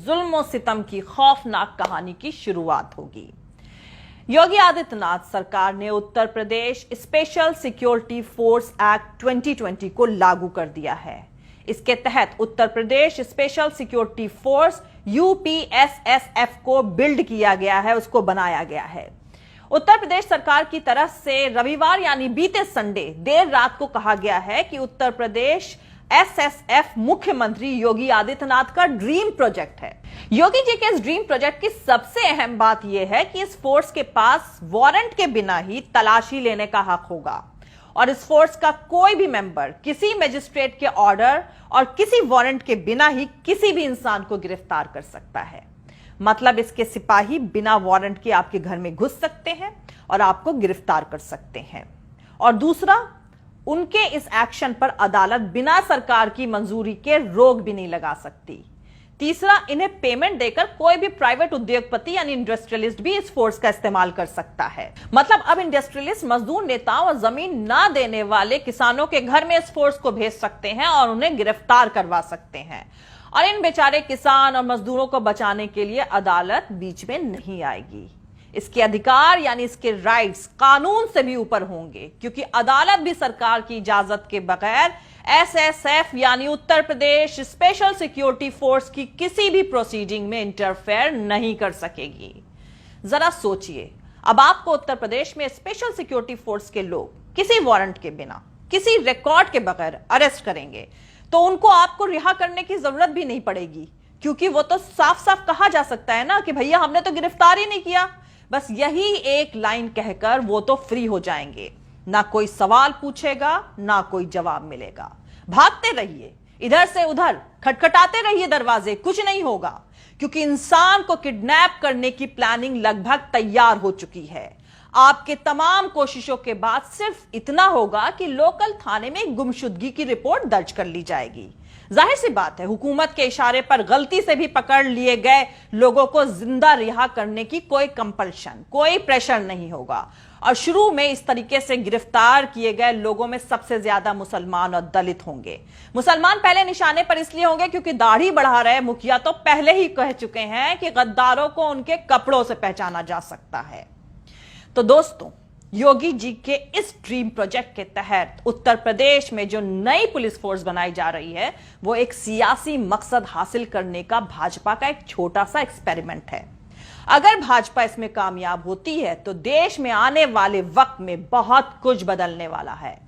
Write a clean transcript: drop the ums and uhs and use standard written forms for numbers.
जुल्म और सितम की खौफनाक कहानी की शुरुआत होगी। योगी आदित्यनाथ सरकार ने Uttar Pradesh special security force act 2020 को लागू कर दिया है। इसके तहत Uttar Pradesh special security force UPSSF को बिल्ड किया गया है, उसको बनाया गया है। उत्तर प्रदेश सरकार की तरफ से रविवार यानी बीते संडे देर रात को कहा गया है कि उत्तर प्रदेश एसएसएफ मुख्यमंत्री योगी आदित्यनाथ का ड्रीम प्रोजेक्ट है। योगी जी के इस ड्रीम प्रोजेक्ट की सबसे अहम बात यह है कि इस फोर्स के पास वारंट के बिना ही तलाशी लेने का हक होगा और इस फोर्स का कोई भी मेंबर किसी मजिस्ट्रेट के ऑर्डर और किसी वारंट के बिना ही किसी भी इंसान को गिरफ्तार कर सकता है। मतलब इसके सिपाही बिना वारंट के आपके घर में घुस सकते हैं और आपको गिरफ्तार कर सकते हैं। और दूसरा, उनके इस एक्शन पर अदालत बिना सरकार की मंजूरी के रोक भी नहीं लगा सकती। तीसरा, इन्हें पेमेंट देकर कोई भी प्राइवेट उद्योगपति यानी इंडस्ट्रियलिस्ट भी इस फोर्स का इस्तेमाल कर सकता है। मतलब अब इंडस्ट्रियलिस्ट मजदूर नेताओं और जमीन ना देने वाले किसानों के घर में इस फोर्स को भेज सकते हैं और उन्हें गिरफ्तार करवा सकते हैं। और इन बेचारे किसान और मजदूरों को बचाने के लिए अदालत बीच में नहीं आएगी। इसके अधिकार यानी इसके राइट्स कानून से भी ऊपर होंगे, क्योंकि अदालत भी सरकार की इजाजत के बगैर एसएसएफ यानी Uttar Pradesh special security force की किसी भी प्रोसीडिंग में इंटरफेयर नहीं कर सकेगी। जरा सोचिए, अब आपको उत्तर प्रदेश में स्पेशल सिक्योरिटी फोर्स के लोग किसी वारंट के बिना, किसी रिकॉर्ड के बगैर अरेस्ट करेंगे तो उनको आपको रिहा करने की जरूरत भी नहीं पड़ेगी, क्योंकि वो तो साफ साफ कहा जा सकता है ना कि भैया हमने तो गिरफ्तार ही नहीं किया। बस यही एक लाइन कहकर वो तो फ्री हो जाएंगे। ना कोई सवाल पूछेगा, ना कोई जवाब मिलेगा। भागते रहिए इधर से उधर, खटखटाते रहिए दरवाजे, कुछ नहीं होगा, क्योंकि इंसान को किडनैप करने की प्लानिंग लगभग तैयार हो चुकी है। आपके तमाम कोशिशों के बाद सिर्फ इतना होगा कि लोकल थाने में गुमशुदगी की रिपोर्ट दर्ज कर ली जाएगी। जाहिर सी बात है, हुकूमत के इशारे पर गलती से भी पकड़ लिए गए लोगों को जिंदा रिहा करने की कोई कंपल्शन, कोई प्रेशर नहीं होगा। और शुरू में इस तरीके से गिरफ्तार किए गए लोगों में सबसे ज्यादा मुसलमान और दलित होंगे। मुसलमान पहले निशाने पर इसलिए होंगे क्योंकि दाढ़ी बढ़ा रहे मुखिया तो पहले ही कह चुके हैं कि गद्दारों को उनके कपड़ों से पहचाना जा सकता है। तो दोस्तों, योगी जी के इस ड्रीम प्रोजेक्ट के तहत उत्तर प्रदेश में जो नई पुलिस फोर्स बनाई जा रही है वो एक सियासी मकसद हासिल करने का भाजपा का एक छोटा सा एक्सपेरिमेंट है। अगर भाजपा इसमें कामयाब होती है तो देश में आने वाले वक्त में बहुत कुछ बदलने वाला है।